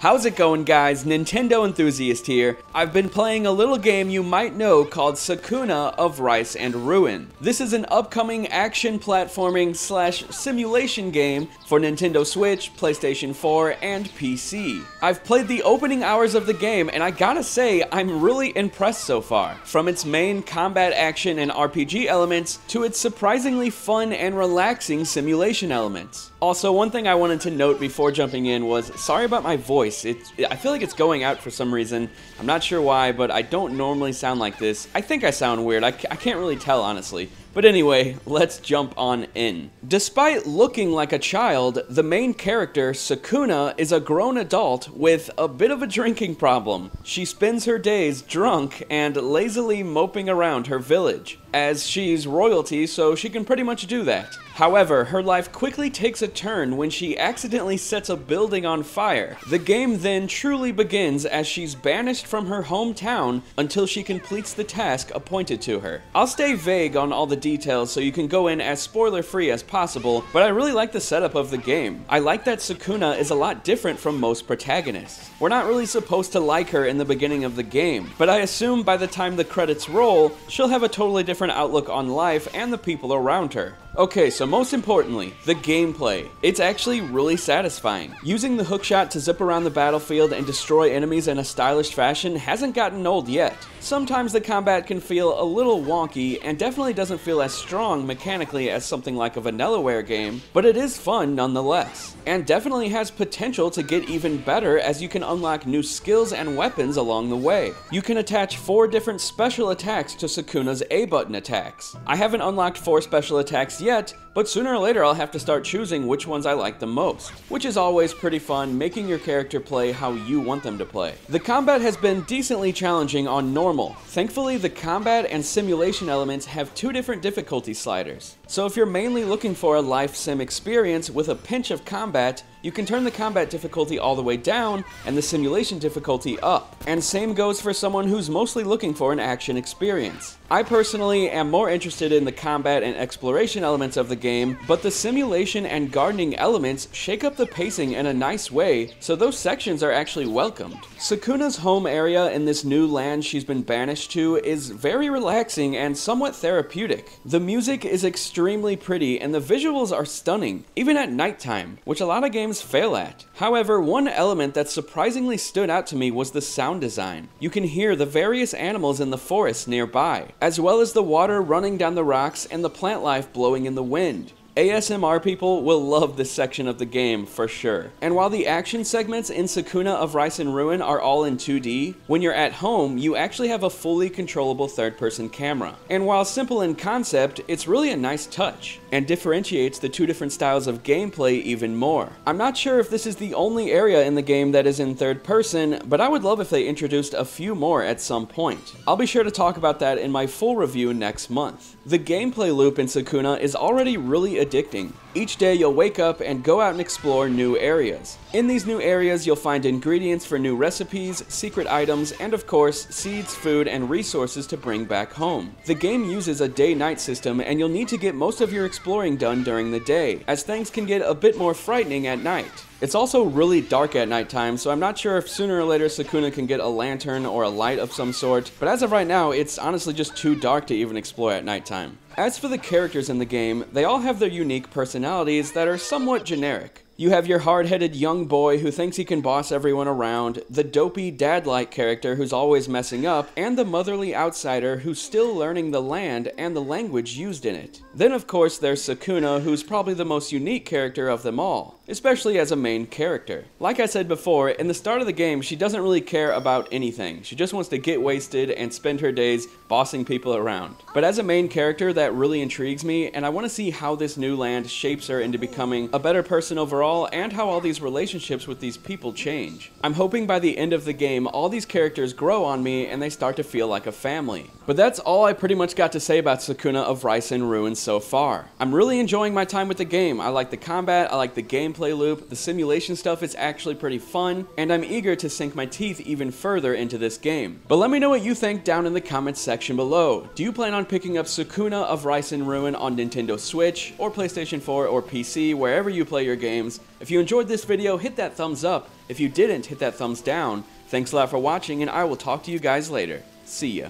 How's it going, guys? Nintendo Enthusiast here. I've been playing a little game you might know called Sakuna of Rice and Ruin. This is an upcoming action platforming / simulation game for Nintendo Switch, PlayStation 4, and PC. I've played the opening hours of the game and I gotta say, I'm really impressed so far. From its main combat action and RPG elements to its surprisingly fun and relaxing simulation elements. Also, one thing I wanted to note before jumping in was, sorry about my voice. I feel like it's going out for some reason. I'm not sure why, but I don't normally sound like this. I think I sound weird. I can't really tell, honestly. But anyway, let's jump on in. Despite looking like a child, the main character, Sakuna, is a grown adult with a bit of a drinking problem. She spends her days drunk and lazily moping around her village, as she's royalty, so she can pretty much do that. However, her life quickly takes a turn when she accidentally sets a building on fire. The game then truly begins as she's banished from her hometown until she completes the task appointed to her. I'll stay vague on all the details so you can go in as spoiler-free as possible, but I really like the setup of the game. I like that Sakuna is a lot different from most protagonists. We're not really supposed to like her in the beginning of the game, but I assume by the time the credits roll, she'll have a totally different outlook on life and the people around her. Okay, so most importantly, the gameplay. It's actually really satisfying. Using the hookshot to zip around the battlefield and destroy enemies in a stylish fashion hasn't gotten old yet. Sometimes the combat can feel a little wonky and definitely doesn't feel as strong mechanically as something like a Vanillaware game, but it is fun nonetheless, and definitely has potential to get even better as you can unlock new skills and weapons along the way. You can attach 4 different special attacks to Sakuna's A-button attacks. I haven't unlocked 4 special attacks yet, but sooner or later I'll have to start choosing which ones I like the most, which is always pretty fun, making your character play how you want them to play. The combat has been decently challenging on normal. Thankfully, the combat and simulation elements have 2 different difficulty sliders. So if you're mainly looking for a life sim experience with a pinch of combat, you can turn the combat difficulty all the way down and the simulation difficulty up. And same goes for someone who's mostly looking for an action experience. I personally am more interested in the combat and exploration elements of the game, but the simulation and gardening elements shake up the pacing in a nice way, so those sections are actually welcomed. Sakuna's home area in this new land she's been banished to is very relaxing and somewhat therapeutic. The music is extremely pretty and the visuals are stunning, even at nighttime, which a lot of games fail at. However, one element that surprisingly stood out to me was the sound design. You can hear the various animals in the forest nearby, as well as the water running down the rocks and the plant life blowing in the wind. ASMR people will love this section of the game for sure. And while the action segments in Sakuna of Rice and Ruin are all in 2D, when you're at home, you actually have a fully controllable third-person camera. And while simple in concept, it's really a nice touch, and differentiates the 2 different styles of gameplay even more. I'm not sure if this is the only area in the game that is in third person, but I would love if they introduced a few more at some point. I'll be sure to talk about that in my full review next month. The gameplay loop in Sakuna is already really addicting. Each day you'll wake up and go out and explore new areas. In these new areas you'll find ingredients for new recipes, secret items, and of course, seeds, food, and resources to bring back home. The game uses a day-night system and you'll need to get most of your exploring done during the day, as things can get a bit more frightening at night. It's also really dark at nighttime, so I'm not sure if sooner or later Sakuna can get a lantern or a light of some sort, but as of right now, it's honestly just too dark to even explore at nighttime. As for the characters in the game, they all have their unique personalities that are somewhat generic. You have your hard-headed young boy who thinks he can boss everyone around, the dopey dad-like character who's always messing up, and the motherly outsider who's still learning the land and the language used in it. Then of course there's Sakuna, who's probably the most unique character of them all, especially as a main character. Like I said before, in the start of the game she doesn't really care about anything. She just wants to get wasted and spend her days bossing people around. But as a main character, that really intrigues me, and I want to see how this new land shapes her into becoming a better person overall, and how all these relationships with these people change. I'm hoping by the end of the game, all these characters grow on me and they start to feel like a family. But that's all I pretty much got to say about Sakuna of Rice and Ruin so far. I'm really enjoying my time with the game. I like the combat, I like the gameplay loop, the simulation stuff is actually pretty fun, and I'm eager to sink my teeth even further into this game. But let me know what you think down in the comments section below. Do you plan on picking up Sakuna of Rice and Ruin on Nintendo Switch, or PlayStation 4 or PC, wherever you play your games? If you enjoyed this video, hit that thumbs up. If you didn't, hit that thumbs down. Thanks a lot for watching, and I will talk to you guys later. See ya.